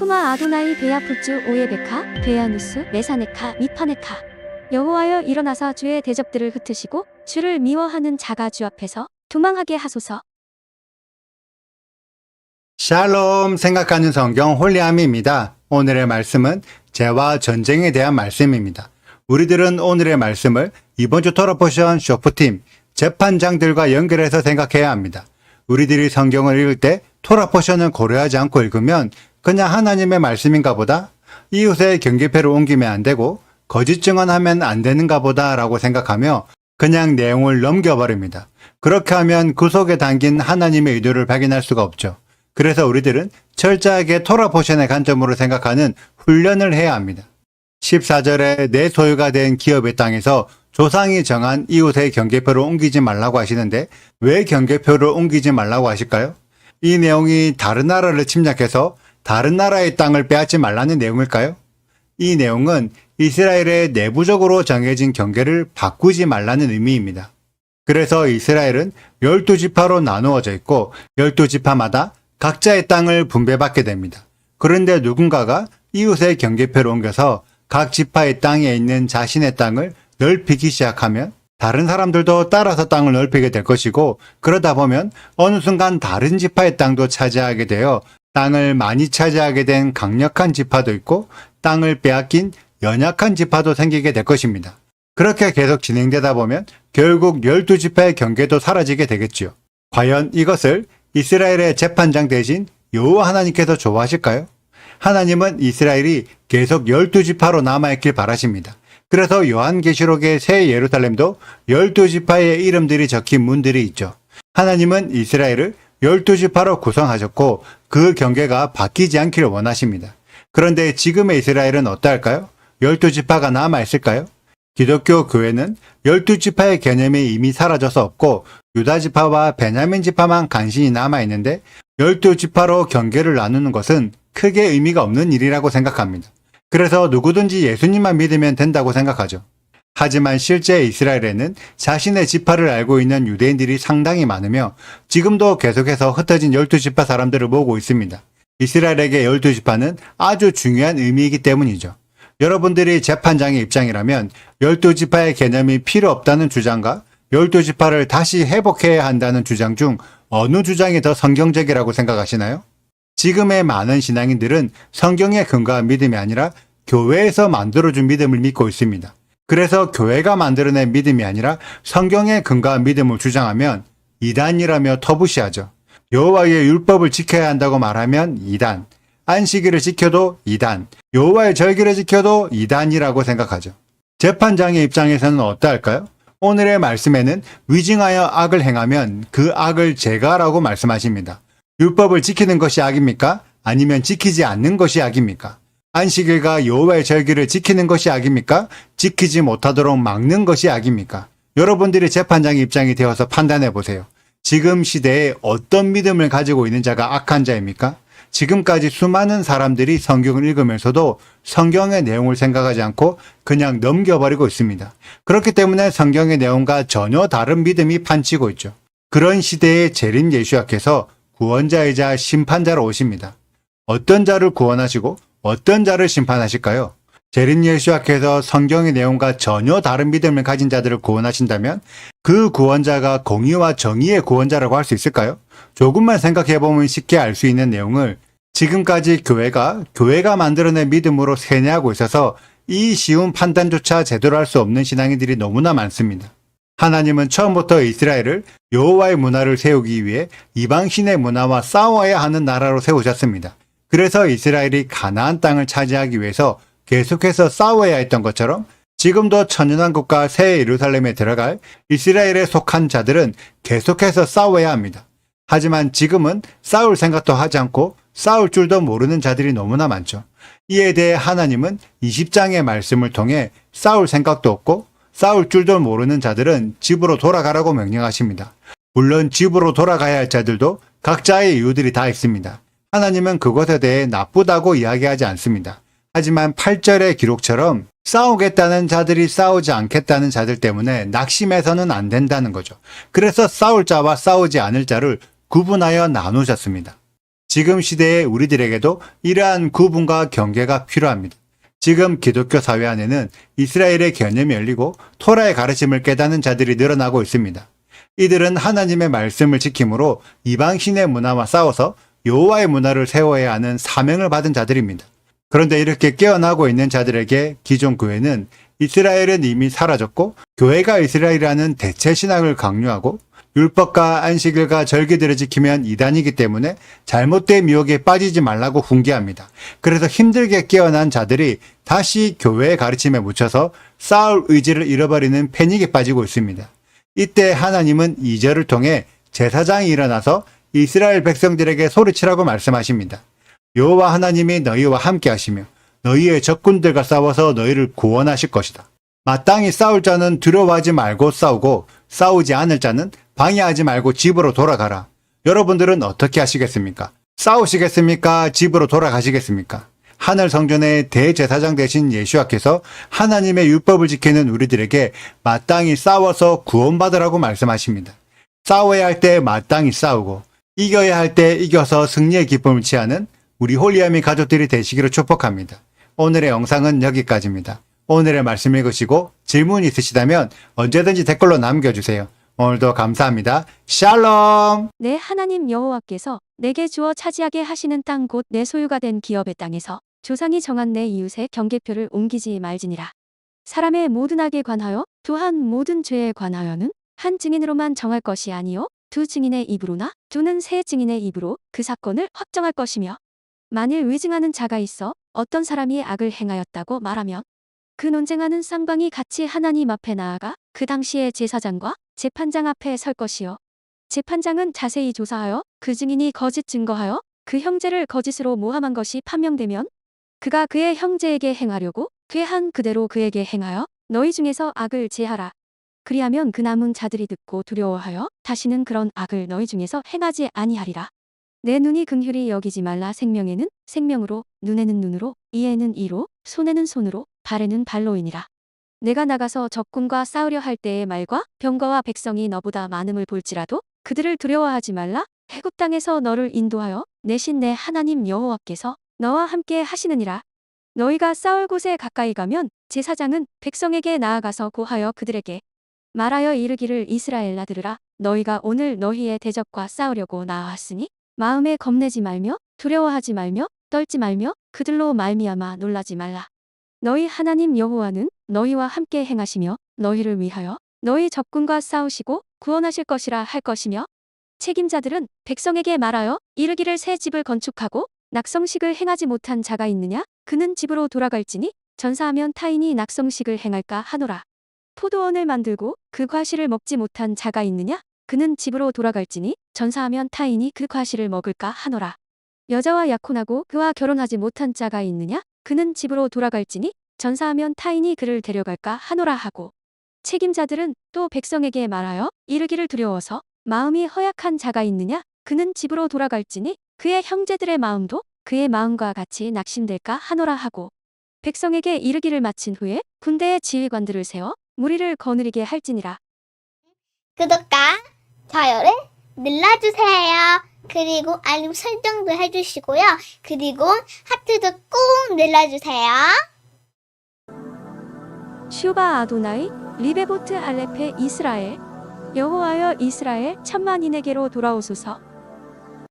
슈마 아도나이 베야푸츠 오예베카 베야누스 메사네카 미파네카. 여호와여 일어나사 주의 대적들을 흩으시고 주를 미워하는 자가 주 앞에서 도망하게 하소서. 샬롬 생각하는 성경 홀리함입니다. 오늘의 말씀은 죄와 전쟁에 대한 말씀입니다. 우리들은 오늘의 말씀을 이번 주 토라포션 쇼프팀 재판장들과 연결해서 생각해야 합니다. 우리들이 성경을 읽을 때 토라포션을 고려하지 않고 읽으면 그냥 하나님의 말씀인가 보다, 이웃의 경계표를 옮기면 안 되고 거짓 증언하면 안 되는가 보다 라고 생각하며 그냥 내용을 넘겨버립니다. 그렇게 하면 그 속에 담긴 하나님의 의도를 발견할 수가 없죠. 그래서 우리들은 철저하게 토라포션의 관점으로 생각하는 훈련을 해야 합니다. 14절에 내 소유가 된 기업의 땅에서 조상이 정한 이웃의 경계표를 옮기지 말라고 하시는데 왜 경계표를 옮기지 말라고 하실까요? 이 내용이 다른 나라를 침략해서 다른 나라의 땅을 빼앗지 말라는 내용일까요? 이 내용은 이스라엘의 내부적으로 정해진 경계를 바꾸지 말라는 의미입니다. 그래서 이스라엘은 12지파로 나누어져 있고 12지파마다 각자의 땅을 분배받게 됩니다. 그런데 누군가가 이웃의 경계표를 옮겨서 각 지파의 땅에 있는 자신의 땅을 넓히기 시작하면 다른 사람들도 따라서 땅을 넓히게 될 것이고, 그러다 보면 어느 순간 다른 지파의 땅도 차지하게 되어 땅을 많이 차지하게 된 강력한 지파도 있고 땅을 빼앗긴 연약한 지파도 생기게 될 것입니다. 그렇게 계속 진행되다 보면 결국 12지파의 경계도 사라지게 되겠지요. 과연 이것을 이스라엘의 재판장 대신 여호와 하나님께서 좋아하실까요? 하나님은 이스라엘이 계속 12지파로 남아있길 바라십니다. 그래서 요한계시록의 새 예루살렘도 12지파의 이름들이 적힌 문들이 있죠. 하나님은 이스라엘을 12지파로 구성하셨고 그 경계가 바뀌지 않기를 원하십니다. 그런데 지금의 이스라엘은 어떨까요? 12지파가 남아있을까요? 기독교 교회는 12지파의 개념이 이미 사라져서 없고 유다지파와 베냐민 지파만 간신히 남아있는데 12지파로 경계를 나누는 것은 크게 의미가 없는 일이라고 생각합니다. 그래서 누구든지 예수님만 믿으면 된다고 생각하죠. 하지만 실제 이스라엘에는 자신의 지파를 알고 있는 유대인들이 상당히 많으며 지금도 계속해서 흩어진 12지파 사람들을 모으고 있습니다. 이스라엘에게 12지파는 아주 중요한 의미이기 때문이죠. 여러분들이 재판장의 입장이라면 12지파의 개념이 필요 없다는 주장과 12지파를 다시 회복해야 한다는 주장 중 어느 주장이 더 성경적이라고 생각하시나요? 지금의 많은 신앙인들은 성경에 근거한 믿음이 아니라 교회에서 만들어준 믿음을 믿고 있습니다. 그래서 교회가 만들어낸 믿음이 아니라 성경에 근거한 믿음을 주장하면 이단이라며 터부시하죠. 여호와의 율법을 지켜야 한다고 말하면 이단, 안식일을 지켜도 이단, 여호와의 절기를 지켜도 이단이라고 생각하죠. 재판장의 입장에서는 어떠할까요? 오늘의 말씀에는 위증하여 악을 행하면 그 악을 제거하라고 말씀하십니다. 율법을 지키는 것이 악입니까? 아니면 지키지 않는 것이 악입니까? 안식일과 여호와의 절기를 지키는 것이 악입니까? 지키지 못하도록 막는 것이 악입니까? 여러분들이 재판장의 입장이 되어서 판단해 보세요. 지금 시대에 어떤 믿음을 가지고 있는 자가 악한 자입니까? 지금까지 수많은 사람들이 성경을 읽으면서도 성경의 내용을 생각하지 않고 그냥 넘겨버리고 있습니다. 그렇기 때문에 성경의 내용과 전혀 다른 믿음이 판치고 있죠. 그런 시대에 재림 예수님께서 구원자이자 심판자로 오십니다. 어떤 자를 구원하시고 어떤 자를 심판하실까요? 재림 예수님께서 성경의 내용과 전혀 다른 믿음을 가진 자들을 구원하신다면 그 구원자가 공의와 정의의 구원자라고 할 수 있을까요? 조금만 생각해보면 쉽게 알 수 있는 내용을 지금까지 교회가 만들어낸 믿음으로 세뇌하고 있어서 이 쉬운 판단조차 제대로 할 수 없는 신앙인들이 너무나 많습니다. 하나님은 처음부터 이스라엘을 여호와의 문화를 세우기 위해 이방신의 문화와 싸워야 하는 나라로 세우셨습니다. 그래서 이스라엘이 가나안 땅을 차지하기 위해서 계속해서 싸워야 했던 것처럼 지금도 천연왕국과 새 예루살렘에 들어갈 이스라엘에 속한 자들은 계속해서 싸워야 합니다. 하지만 지금은 싸울 생각도 하지 않고 싸울 줄도 모르는 자들이 너무나 많죠. 이에 대해 하나님은 20장의 말씀을 통해 싸울 생각도 없고 싸울 줄도 모르는 자들은 집으로 돌아가라고 명령하십니다. 물론 집으로 돌아가야 할 자들도 각자의 이유들이 다 있습니다. 하나님은 그것에 대해 나쁘다고 이야기하지 않습니다. 하지만 8절의 기록처럼 싸우겠다는 자들이 싸우지 않겠다는 자들 때문에 낙심해서는 안 된다는 거죠. 그래서 싸울 자와 싸우지 않을 자를 구분하여 나누셨습니다. 지금 시대의 우리들에게도 이러한 구분과 경계가 필요합니다. 지금 기독교 사회 안에는 이스라엘의 개념이 열리고 토라의 가르침을 깨닫는 자들이 늘어나고 있습니다. 이들은 하나님의 말씀을 지킴으로 이방신의 문화와 싸워서 여호와의 문화를 세워야 하는 사명을 받은 자들입니다. 그런데 이렇게 깨어나고 있는 자들에게 기존 교회는 이스라엘은 이미 사라졌고 교회가 이스라엘이라는 대체 신앙을 강요하고 율법과 안식일과 절기들을 지키면 이단이기 때문에 잘못된 미혹에 빠지지 말라고 훈계합니다. 그래서 힘들게 깨어난 자들이 다시 교회의 가르침에 묻혀서 싸울 의지를 잃어버리는 패닉에 빠지고 있습니다. 이때 하나님은 2절을 통해 제사장이 일어나서 이스라엘 백성들에게 소리치라고 말씀하십니다. 여호와 하나님이 너희와 함께 하시며 너희의 적군들과 싸워서 너희를 구원하실 것이다. 마땅히 싸울 자는 두려워하지 말고 싸우고 싸우지 않을 자는 방해하지 말고 집으로 돌아가라. 여러분들은 어떻게 하시겠습니까? 싸우시겠습니까? 집으로 돌아가시겠습니까? 하늘 성전의 대제사장 되신 예수와께서 하나님의 율법을 지키는 우리들에게 마땅히 싸워서 구원받으라고 말씀하십니다. 싸워야 할 때 마땅히 싸우고 이겨야 할 때 이겨서 승리의 기쁨을 취하는 우리 홀리아미 가족들이 되시기를 축복합니다. 오늘의 영상은 여기까지입니다. 오늘의 말씀 읽으시고 질문 있으시다면 언제든지 댓글로 남겨주세요. 오늘도 감사합니다. 샬롬! 내 하나님 여호와께서 내게 주어 차지하게 하시는 땅 곧 내 소유가 된 기업의 땅에서 조상이 정한 내 이웃의 경계표를 옮기지 말지니라. 사람의 모든 악에 관하여 또한 모든 죄에 관하여는 한 증인으로만 정할 것이 아니요 두 증인의 입으로나 또는 세 증인의 입으로 그 사건을 확정할 것이며 만일 의증하는 자가 있어 어떤 사람이 악을 행하였다고 말하면 그 논쟁하는 쌍방이 같이 하나님 앞에 나아가 그 당시에 제사장과 재판장 앞에 설 것이요 재판장은 자세히 조사하여 그 증인이 거짓 증거하여 그 형제를 거짓으로 모함한 것이 판명되면 그가 그의 형제에게 행하려고 괴한 그대로 그에게 행하여 너희 중에서 악을 제하라. 그리하면 그 남은 자들이 듣고 두려워하여 다시는 그런 악을 너희 중에서 행하지 아니하리라. 내 눈이 긍휼히 여기지 말라. 생명에는 생명으로, 눈에는 눈으로, 이에는 이로, 손에는 손으로, 발에는 발로이니라. 내가 나가서 적군과 싸우려 할 때의 말과 병거와 백성이 너보다 많음을 볼지라도 그들을 두려워하지 말라. 애굽 땅에서 너를 인도하여 내신 내 하나님 여호와께서 너와 함께 하시느니라. 너희가 싸울 곳에 가까이 가면 제사장은 백성에게 나아가서 고하여 그들에게 말하여 이르기를 이스라엘아 들으라. 너희가 오늘 너희의 대적과 싸우려고 나아왔으니 마음에 겁내지 말며 두려워하지 말며 떨지 말며 그들로 말미암아 놀라지 말라. 너희 하나님 여호와는 너희와 함께 행하시며 너희를 위하여 너희 적군과 싸우시고 구원하실 것이라 할 것이며 책임자들은 백성에게 말하여 이르기를 새 집을 건축하고 낙성식을 행하지 못한 자가 있느냐? 그는 집으로 돌아갈지니 전사하면 타인이 낙성식을 행할까 하노라. 포도원을 만들고 그 과실을 먹지 못한 자가 있느냐? 그는 집으로 돌아갈지니 전사하면 타인이 그 과실을 먹을까 하노라. 여자와 약혼하고 그와 결혼하지 못한 자가 있느냐? 그는 집으로 돌아갈지니 전사하면 타인이 그를 데려갈까 하노라 하고 책임자들은 또 백성에게 말하여 이르기를 두려워서 마음이 허약한 자가 있느냐? 그는 집으로 돌아갈지니 그의 형제들의 마음도 그의 마음과 같이 낙심될까 하노라 하고 백성에게 이르기를 마친 후에 군대의 지휘관들을 세워 무리를 거느리게 할지니라. 구독과 좋아요를 눌러주세요. 그리고 알림 설정도 해주시고요. 그리고 하트도 꼭 눌러주세요. 슈바 아도나이 리베보트 할레페 이스라엘 여호와여 이스라엘 천만인에게로 돌아오소서.